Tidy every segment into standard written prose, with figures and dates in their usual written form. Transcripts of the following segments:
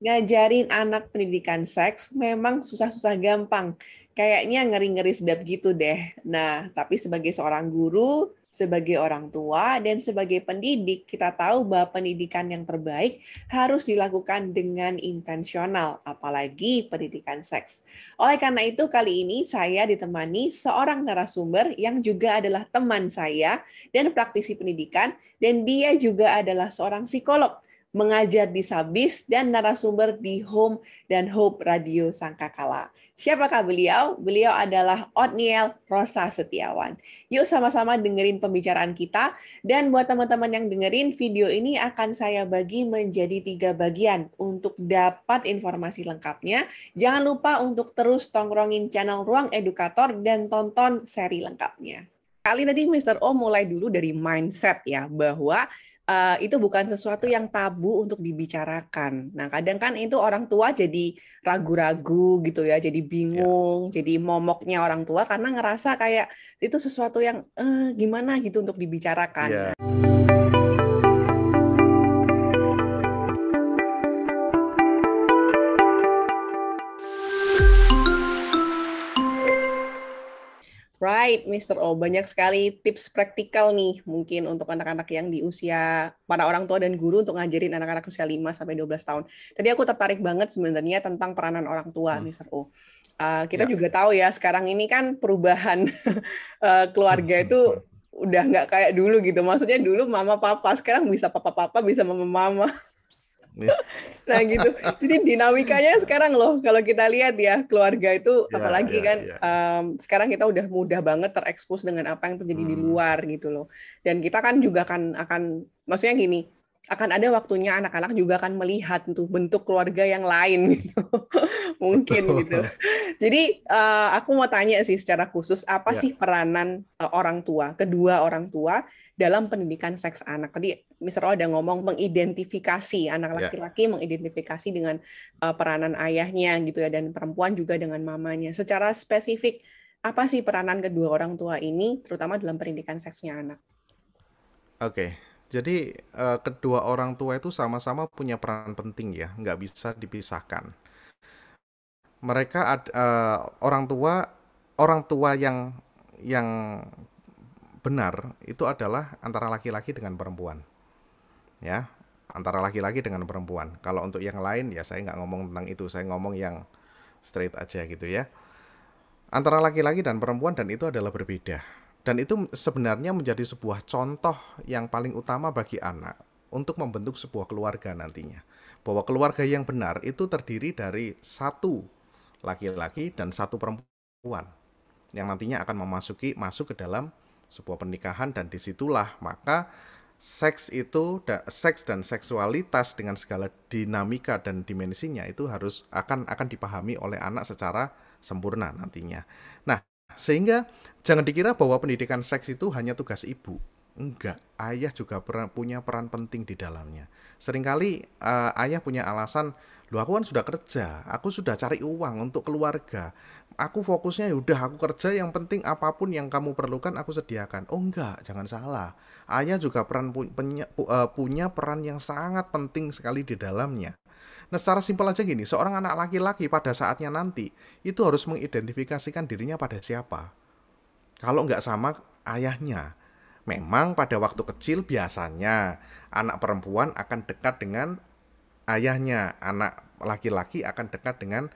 Ngajarin anak pendidikan seks memang susah-susah gampang. Kayaknya ngeri-ngeri sedap gitu deh. Nah, tapi sebagai seorang guru, sebagai orang tua, dan sebagai pendidik, kita tahu bahwa pendidikan yang terbaik harus dilakukan dengan intensional, apalagi pendidikan seks. Oleh karena itu, kali ini saya ditemani seorang narasumber yang juga adalah teman saya dan praktisi pendidikan, dan dia juga adalah seorang psikolog mengajar di Sabis dan narasumber di Home dan Hope Radio Sangkakala. Siapakah beliau? Beliau adalah Otniel Rosa Setiawan. Yuk sama-sama dengerin pembicaraan kita. Dan buat teman-teman yang dengerin, video ini akan saya bagi menjadi 3 bagian. Untuk dapat informasi lengkapnya, jangan lupa untuk terus tongkrongin channel Ruang Edukator dan tonton seri lengkapnya. Kali tadi Mr. O mulai dulu dari mindset ya, bahwa itu bukan sesuatu Ya. yang tabu untuk dibicarakan. Nah, kadang kan itu orang tua jadi ragu-ragu gitu ya, jadi Ya. bingung, jadi momoknya orang tua karena ngerasa kayak itu sesuatu yang gimana gitu untuk dibicarakan. Iya. Nah, right, Mr. O, banyak sekali tips praktikal nih mungkin untuk anak-anak yang di usia para orang tua dan guru untuk ngajarin anak-anak usia 5 sampai 12 tahun. Tadi aku tertarik banget sebenarnya tentang peranan orang tua, Hmm. Mr. O. Kita Ya. juga tahu ya sekarang ini kan perubahan keluarga itu udah nggak kayak dulu gitu. Maksudnya dulu mama papa, sekarang bisa papa papa, bisa mama mama. Iya. Nah gitu. Jadi dinamikanya sekarang loh, kalau kita lihat ya keluarga itu, Ya, apalagi ya, kan ya. sekarang kita udah mudah banget terekspos dengan apa yang terjadi di Hmm. luar gitu loh. Dan kita kan juga akan maksudnya gini, akan ada waktunya anak-anak juga akan melihat tuh bentuk keluarga yang lain gitu. Mungkin gitu. Betul. Jadi aku mau tanya sih secara khusus, apa Ya, sih peranan orang tua, kedua orang tua dalam pendidikan seks anak? Tadi Mr. O ada ngomong mengidentifikasi anak ya. laki-laki, mengidentifikasi dengan peranan ayahnya gitu ya, dan perempuan juga dengan mamanya. Secara spesifik, apa sih peranan kedua orang tua ini, terutama dalam pendidikan seksnya anak? Oke. Jadi kedua orang tua itu sama-sama punya peran penting ya, nggak bisa dipisahkan. Mereka orang tua yang benar itu adalah antara laki-laki dengan perempuan, ya, antara laki-laki dengan perempuan. Kalau untuk yang lain ya saya nggak ngomong tentang itu, saya ngomong yang straight aja gitu ya. Antara laki-laki dan perempuan, dan itu adalah berbeda. Dan itu sebenarnya menjadi sebuah contoh yang paling utama bagi anak untuk membentuk sebuah keluarga nantinya. Bahwa keluarga yang benar itu terdiri dari satu laki-laki dan satu perempuan yang nantinya akan masuk ke dalam sebuah pernikahan, dan disitulah maka seks dan seksualitas dengan segala dinamika dan dimensinya itu akan dipahami oleh anak secara sempurna nantinya. Nah, sehingga jangan dikira bahwa pendidikan seks itu hanya tugas ibu. Enggak, ayah juga punya peran penting di dalamnya. Seringkali ayah punya alasan, loh aku kan sudah kerja, aku sudah cari uang untuk keluarga. Aku fokusnya udah aku kerja, yang penting apapun yang kamu perlukan aku sediakan. Oh enggak, jangan salah. Ayah juga punya peran yang sangat penting sekali di dalamnya. Nah, secara simpel aja gini, seorang anak laki-laki pada saatnya nanti itu harus mengidentifikasikan dirinya pada siapa. Kalau nggak sama ayahnya. Memang pada waktu kecil biasanya anak perempuan akan dekat dengan ayahnya, anak laki-laki akan dekat dengan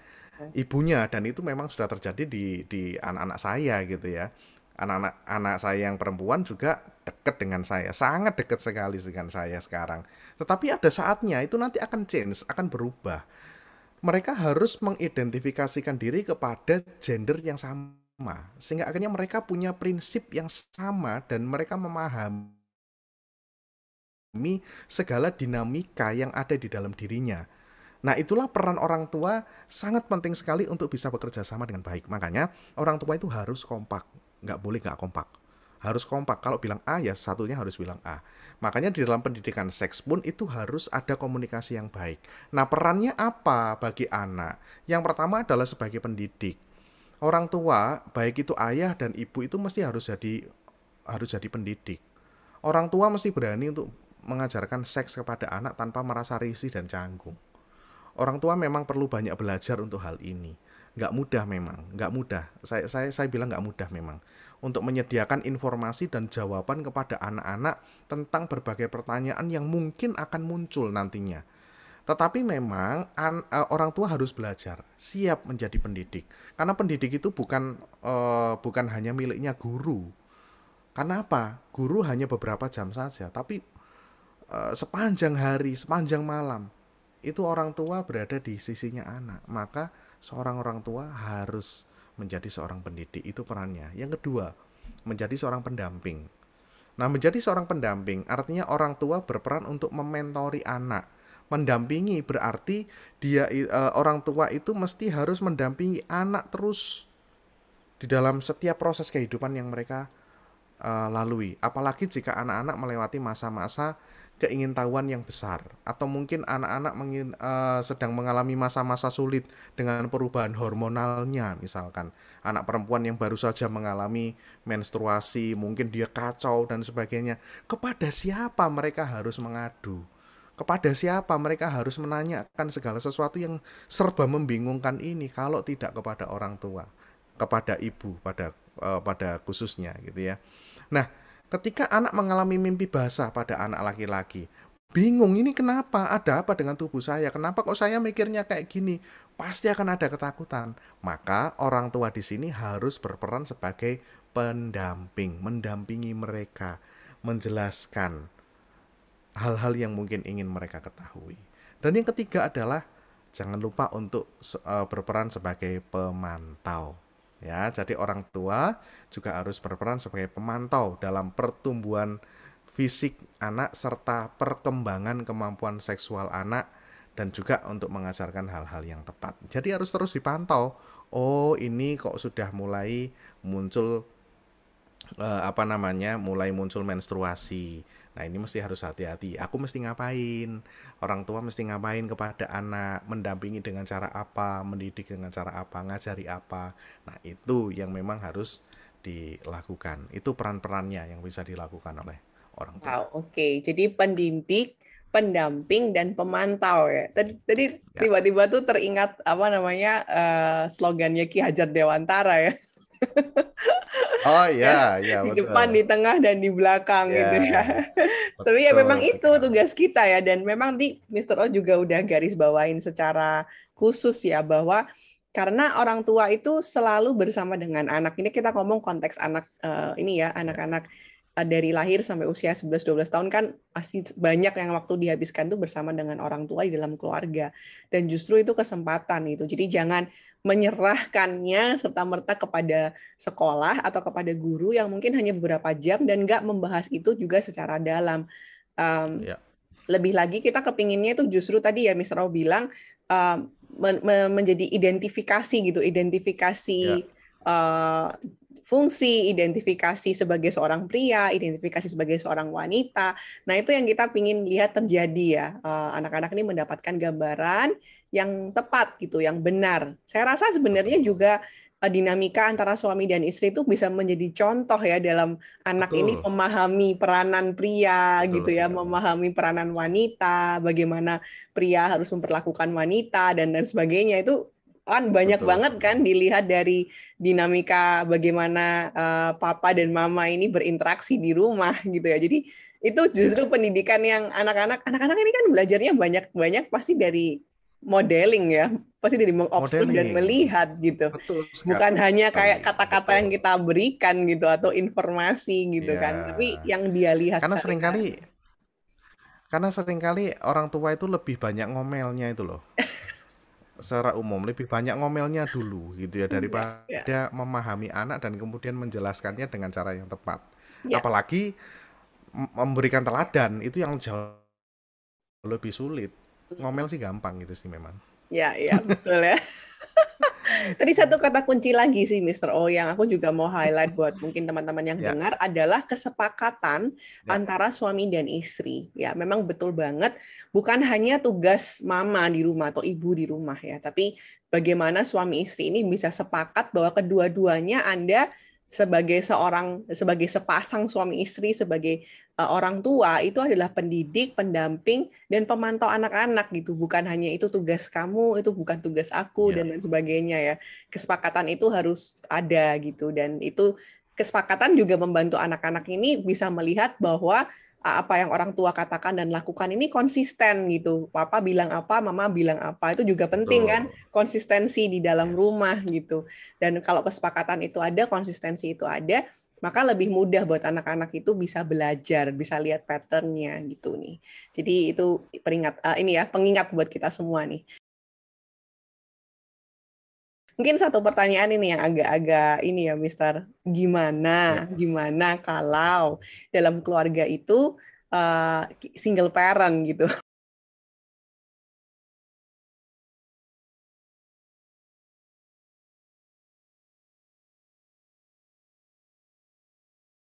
ibunya, dan itu memang sudah terjadi di anak-anak saya gitu ya. Anak-anak saya yang perempuan juga dekat dengan saya, sangat dekat sekali dengan saya sekarang. Tetapi ada saatnya itu nanti akan change, akan berubah. Mereka harus mengidentifikasikan diri kepada gender yang sama, sehingga akhirnya mereka punya prinsip yang sama dan mereka memahami segala dinamika yang ada di dalam dirinya. Nah, itulah peran orang tua sangat penting sekali untuk bisa bekerja sama dengan baik. Makanya orang tua itu harus kompak, nggak boleh nggak kompak. Harus kompak. Kalau bilang A, ya satunya harus bilang A. Makanya di dalam pendidikan seks pun itu harus ada komunikasi yang baik. Nah, perannya apa bagi anak? Yang pertama adalah sebagai pendidik. Orang tua, baik itu ayah dan ibu, itu mesti harus jadi pendidik. Orang tua mesti berani untuk mengajarkan seks kepada anak tanpa merasa risih dan canggung. Orang tua memang perlu banyak belajar untuk hal ini. Nggak mudah memang, nggak mudah. Saya bilang nggak mudah memang. Untuk menyediakan informasi dan jawaban kepada anak-anak tentang berbagai pertanyaan yang mungkin akan muncul nantinya. Tetapi memang orang tua harus belajar, siap menjadi pendidik. Karena pendidik itu bukan hanya miliknya guru. Karena apa? Guru hanya beberapa jam saja, tapi sepanjang hari, sepanjang malam, itu orang tua berada di sisinya anak. Maka seorang orang tua harus menjadi seorang pendidik, itu perannya. Yang kedua, menjadi seorang pendamping. Nah, menjadi seorang pendamping artinya orang tua berperan untuk mementori anak. Mendampingi berarti orang tua itu mesti harus mendampingi anak terus di dalam setiap proses kehidupan yang mereka lalui. Apalagi jika anak-anak melewati masa-masa keingintahuan yang besar, atau mungkin anak-anak sedang mengalami masa-masa sulit dengan perubahan hormonalnya. Misalkan anak perempuan yang baru saja mengalami menstruasi, mungkin dia kacau dan sebagainya. Kepada siapa mereka harus mengadu? Kepada siapa mereka harus menanyakan segala sesuatu yang serba membingungkan ini kalau tidak kepada orang tua, kepada ibu pada khususnya gitu ya. Nah, ketika anak mengalami mimpi basah pada anak laki-laki, bingung ini kenapa? Ada apa dengan tubuh saya? Kenapa kok saya mikirnya kayak gini? Pasti akan ada ketakutan. Maka orang tua di sini harus berperan sebagai pendamping, mendampingi mereka, menjelaskan hal-hal yang mungkin ingin mereka ketahui. Dan yang ketiga adalah jangan lupa untuk berperan sebagai pemantau. Ya, jadi orang tua juga harus berperan sebagai pemantau dalam pertumbuhan fisik anak serta perkembangan kemampuan seksual anak, dan juga untuk mengajarkan hal-hal yang tepat. Jadi harus terus dipantau. Oh, ini kok sudah mulai muncul mulai muncul menstruasi. Nah, ini mesti harus hati-hati. Aku mesti ngapain? Orang tua mesti ngapain kepada anak? Mendampingi dengan cara apa? Mendidik dengan cara apa? Ngajari apa? Nah, itu yang memang harus dilakukan. Itu peran-perannya yang bisa dilakukan oleh orang tua. Wow, oke. Jadi pendidik, pendamping, dan pemantau ya. Tadi Ya. tiba-tiba tuh teringat slogannya Ki Hajar Dewantara ya. Oh ya, ya Di depan, betul. di tengah, dan di belakang gitu ya. Ya, Tapi ya betul memang itu sekali. tugas kita ya, dan memang di Mr. O juga udah garis bawain secara khusus ya, bahwa karena orang tua itu selalu bersama dengan anak. Ini kita ngomong konteks anak ini ya, Ya, anak-anak dari lahir sampai usia 11-12 tahun kan pasti banyak yang waktu dihabiskan tuh bersama dengan orang tua di dalam keluarga. Dan justru itu kesempatan itu. Jadi jangan menyerahkannya serta-merta kepada sekolah atau kepada guru yang mungkin hanya beberapa jam dan nggak membahas itu juga secara dalam. Um, ya, Lebih lagi kita kepinginnya itu justru tadi ya Mr. O bilang menjadi identifikasi gitu, ya, identifikasi uh, fungsi, identifikasi sebagai seorang pria, identifikasi sebagai seorang wanita. Nah, itu yang kita ingin lihat terjadi ya. Anak-anak ini mendapatkan gambaran yang tepat gitu, yang benar. Saya rasa sebenarnya betul. juga dinamika antara suami dan istri itu bisa menjadi contoh ya dalam anak ini Betul. memahami peranan pria Betul gitu ya, sekali. memahami peranan wanita, bagaimana pria harus memperlakukan wanita dan sebagainya. Itu kan banyak Betul banget kan sekali. dilihat dari dinamika bagaimana papa dan mama ini berinteraksi di rumah gitu ya. Jadi itu justru Ya. pendidikan yang anak-anak ini kan belajarnya banyak-banyak pasti dari modeling ya, pasti dari mengobserv dan Modeling. melihat gitu. Betul Bukan hanya kayak sekali. kata-kata yang Betul. kita berikan gitu atau informasi gitu Ya. kan, tapi yang dia lihat Karena seringkali sehari-hari. karena seringkali orang tua itu lebih banyak ngomelnya itu loh. Secara umum lebih banyak ngomelnya dulu gitu ya Ya, ya, daripada memahami anak dan kemudian menjelaskannya dengan cara yang tepat. ya. Apalagi memberikan teladan itu yang jauh lebih sulit. Ngomel sih gampang gitu sih memang. Ya, ya, betul ya. Tadi satu kata kunci lagi sih, Mr. O, yang aku juga mau highlight buat mungkin teman-teman yang Ya, dengar adalah kesepakatan ya, antara suami dan istri. Ya, memang betul banget. Bukan hanya tugas mama di rumah atau ibu di rumah ya, tapi bagaimana suami istri ini bisa sepakat bahwa kedua-duanya Anda sebagai sepasang suami istri, sebagai orang tua itu adalah pendidik, pendamping, dan pemantau anak-anak gitu. Bukan hanya itu tugas kamu, itu bukan tugas aku Ya, dan lain sebagainya ya. Kesepakatan itu harus ada gitu, dan itu kesepakatan juga membantu anak-anak ini bisa melihat bahwa apa yang orang tua katakan dan lakukan ini konsisten gitu. Papa bilang apa, mama bilang apa, itu juga penting kan, betul. konsistensi di dalam rumah Yes. gitu. Dan kalau kesepakatan itu ada, konsistensi itu ada, maka lebih mudah buat anak-anak itu bisa belajar, bisa lihat pattern-nya gitu nih. Jadi itu ini ya, pengingat buat kita semua nih. Mungkin satu pertanyaan ini yang agak-agak ini ya, Mister. Ya. Gimana kalau dalam keluarga itu single parent gitu?